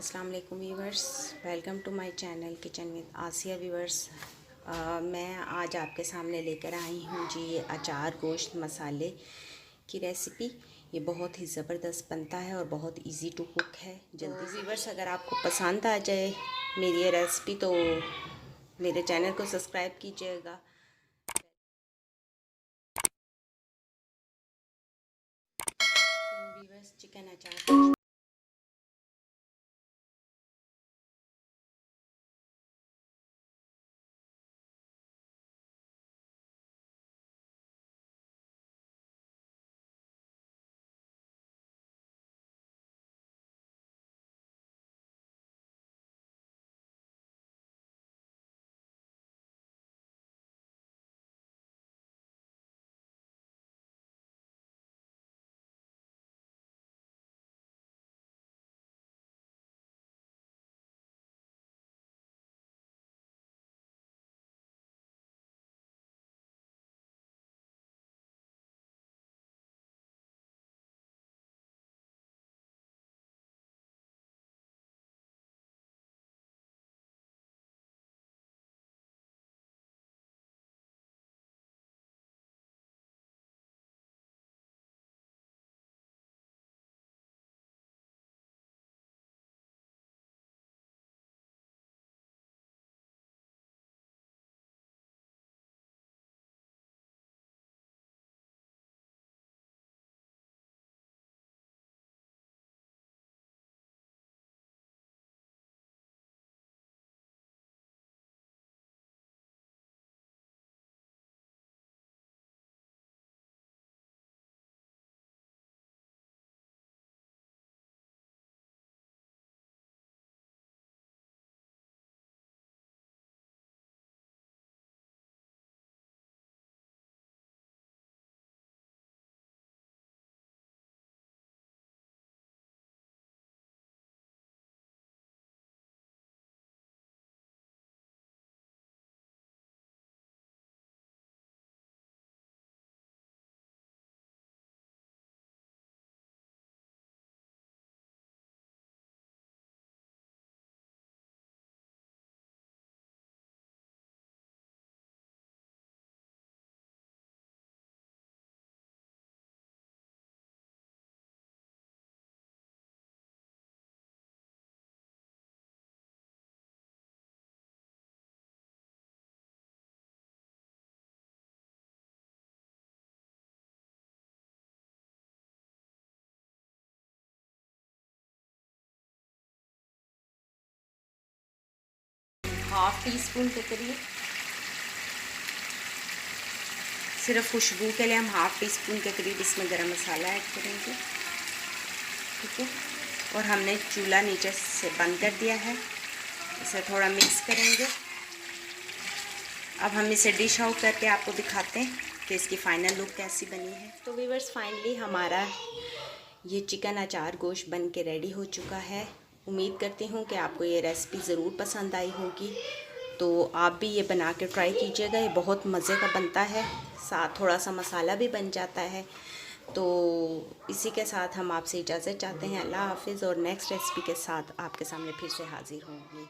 अस्सलाम वालेकुम viewers, welcome to my channel kitchen with Asiya viewers. मैं आज आपके सामने लेकर आई हूँ जी ये अचार गोश्त मसाले की रेसिपी। ये बहुत ही ज़बरदस्त बनता है और बहुत इजी टू कुक है। जल्दी व्यूवर्स, अगर आपको पसंद आ जाए मेरी ये रेसिपी तो मेरे चैनल को सब्सक्राइब कीजिएगा। तो व्यूवर्स, चिकन अचार हाफ टी स्पून के करीब, सिर्फ खुशबू के लिए हम हाफ टी स्पून के करीब इसमें गरम मसाला ऐड करेंगे। ठीक है, और हमने चूल्हा नीचे से बंद कर दिया है। इसे थोड़ा मिक्स करेंगे। अब हम इसे डिश आउट करके आपको दिखाते हैं कि इसकी फ़ाइनल लुक कैसी बनी है। तो व्यूअर्स, फाइनली हमारा ये चिकन अचार गोश्त बन के रेडी हो चुका है। उम्मीद करती हूँ कि आपको ये रेसिपी ज़रूर पसंद आई होगी। तो आप भी ये बना के ट्राई कीजिएगा। ये बहुत मज़े का बनता है, साथ थोड़ा सा मसाला भी बन जाता है। तो इसी के साथ हम आपसे इजाज़त चाहते हैं। अल्लाह हाफिज़, और नेक्स्ट रेसिपी के साथ आपके सामने फिर से हाज़िर होंगे।